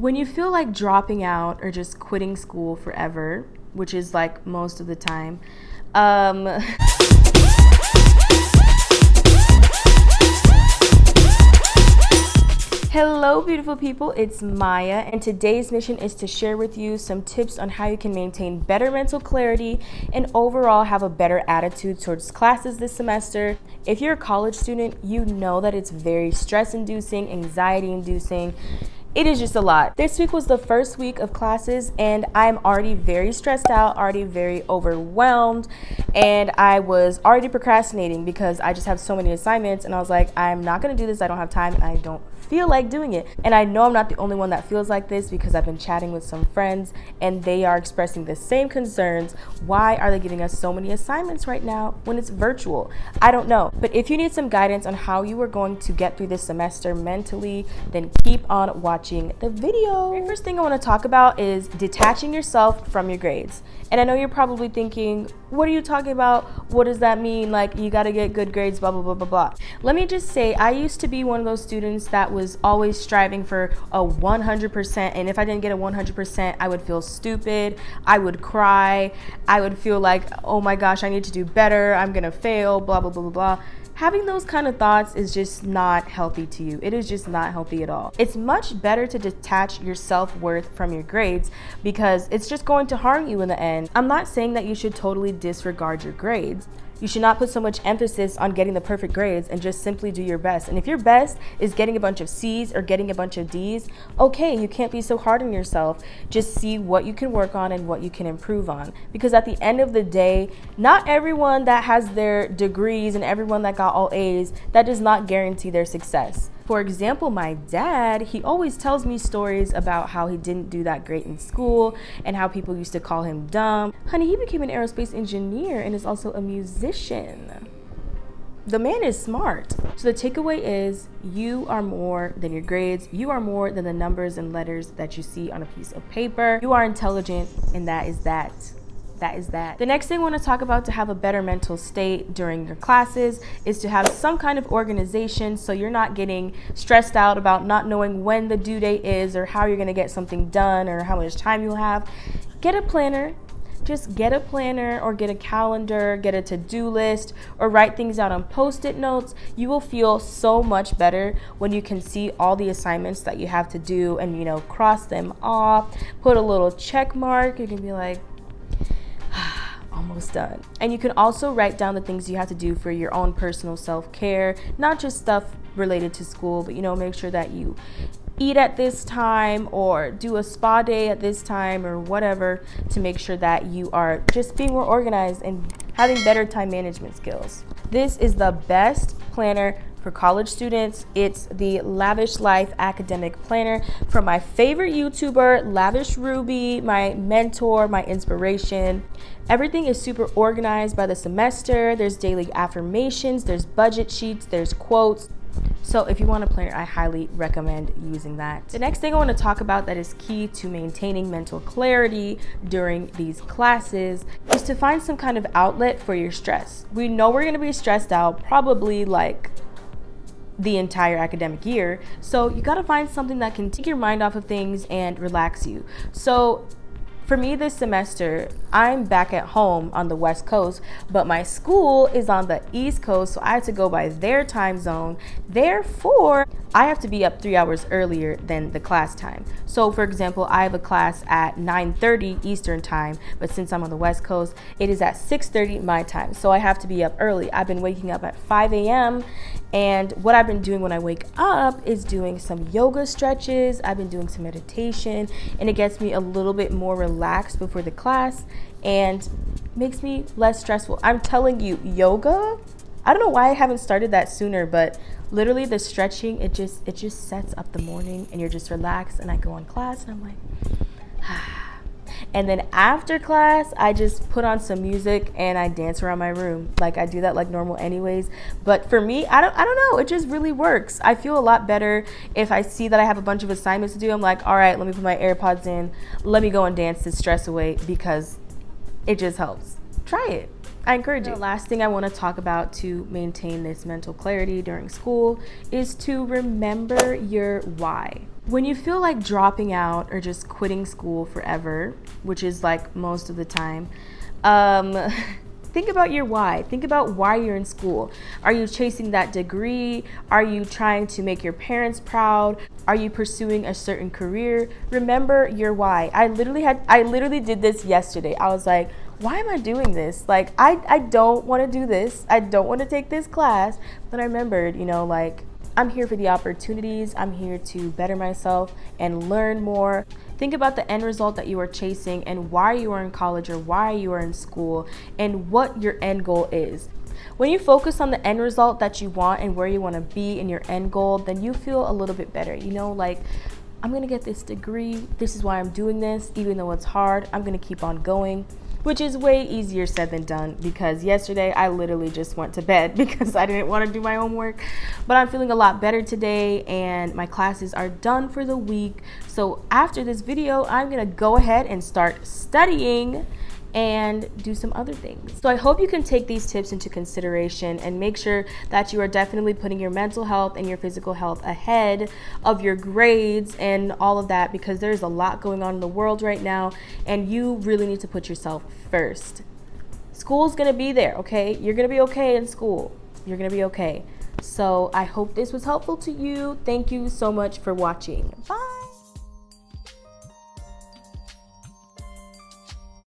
When you feel like dropping out or just quitting school forever, which is like most of the time, hello, beautiful people, it's Maya, and today's mission is to share with you some tips on how you can maintain better mental clarity and overall have a better attitude towards classes this semester. If you're a college student, you know that it's very stress-inducing, anxiety-inducing. It is just a lot. This week was the first week of classes and I'm already very stressed out, already very overwhelmed, and I was already procrastinating because I just have so many assignments and I was like, I'm not gonna do this, I don't have time, and I don't feel like doing it. And I know I'm not the only one that feels like this because I've been chatting with some friends and they are expressing the same concerns. Why are they giving us so many assignments right now when it's virtual? I don't know. But if you need some guidance on how you are going to get through this semester mentally, then keep on watching the video. The first thing I want to talk about is detaching yourself from your grades. And I know you're probably thinking, what are you talking about? What does that mean? Like, you got to get good grades, blah, blah, blah, blah, blah. Let me just say, I used to be one of those students that was always striving for a 100%. And if I didn't get a 100%, I would feel stupid. I would cry. I would feel like, oh my gosh, I need to do better. I'm going to fail, blah, blah, blah, blah, blah. Having those kind of thoughts is just not healthy to you. It is just not healthy at all. It's much better to detach your self-worth from your grades because it's just going to harm you in the end. I'm not saying that you should totally disregard your grades. You should not put so much emphasis on getting the perfect grades and just simply do your best. And if your best is getting a bunch of C's or getting a bunch of D's, okay, you can't be so hard on yourself. Just see what you can work on and what you can improve on. Because at the end of the day, not everyone that has their degrees and everyone that got all A's, that does not guarantee their success. For example, my dad, he always tells me stories about how he didn't do that great in school and how people used to call him dumb. Honey, he became an aerospace engineer and is also a musician. The man is smart. So the takeaway is you are more than your grades. You are more than the numbers and letters that you see on a piece of paper. You are intelligent, and that is that. That is that. The next thing I want to talk about to have a better mental state during your classes is to have some kind of organization so you're not getting stressed out about not knowing when the due date is or how you're going to get something done or how much time you'll have. Get a planner. Just get a planner or get a calendar, get a to-do list, or write things out on Post-it notes. You will feel so much better when you can see all the assignments that you have to do and, you know, cross them off, put a little check mark. You can be like, almost done. And you can also write down the things you have to do for your own personal self-care, not just stuff related to school, but, you know, make sure that you eat at this time or do a spa day at this time or whatever to make sure that you are just being more organized and having better time management skills. This is the best planner for college students. It's the Lavish Life Academic Planner from my favorite YouTuber, Lavish Ruby, my mentor, my inspiration. Everything is super organized by the semester. There's daily affirmations, there's budget sheets, there's quotes. So if you want a planner, I highly recommend using that. The next thing I want to talk about that is key to maintaining mental clarity during these classes is to find some kind of outlet for your stress. We know we're going to be stressed out probably like the entire academic year. So you got to find something that can take your mind off of things and relax you. So for me this semester, I'm back at home on the West Coast, but my school is on the East Coast, so I have to go by their time zone. Therefore, I have to be up 3 hours earlier than the class time. So for example, I have a class at 9:30 Eastern time, but since I'm on the West Coast, it is at 6:30 my time. So I have to be up early. I've been waking up at 5 a.m. and what I've been doing when I wake up is doing some yoga stretches. I've been doing some meditation, and it gets me a little bit more relaxed before the class and makes me less stressful. I'm telling you, yoga, I don't know why I haven't started that sooner, but literally the stretching, it just sets up the morning and you're just relaxed. And I go on class and I'm like, and then after class, I just put on some music and I dance around my room. Like I do that like normal anyways. But for me, I don't know. It just really works. I feel a lot better if I see that I have a bunch of assignments to do. I'm like, all right, let me put my AirPods in. Let me go and dance this stress away because it just helps. Try it. I encourage you. The last thing I want to talk about to maintain this mental clarity during school is to remember your why. When you feel like dropping out or just quitting school forever, which is like most of the time, um, think about your why. Think about why you're in school. Are you chasing that degree? Are you trying to make your parents proud? Are you pursuing a certain career? Remember your why. I literally did this yesterday. I was like, why am I doing this? Like, I don't want to do this. I don't want to take this class. But I remembered, like, I'm here for the opportunities. I'm here to better myself and learn more. Think about the end result that you are chasing and why you are in college or why you are in school and what your end goal is. When you focus on the end result that you want and where you want to be in your end goal, then you feel a little bit better. Like, I'm going to get this degree. This is why I'm doing this. Even though it's hard, I'm going to keep on going, which is way easier said than done, because yesterday I literally just went to bed because I didn't want to do my homework. But I'm feeling a lot better today and my classes are done for the week. So after this video, I'm going to go ahead and start studying and do some other things. So I hope you can take these tips into consideration and make sure that you are definitely putting your mental health and your physical health ahead of your grades and all of that, because there's a lot going on in the world right now and you really need to put yourself first. School's gonna be there, okay? You're gonna be okay in school. You're gonna be okay. So I hope this was helpful to you. Thank you so much for watching. Bye.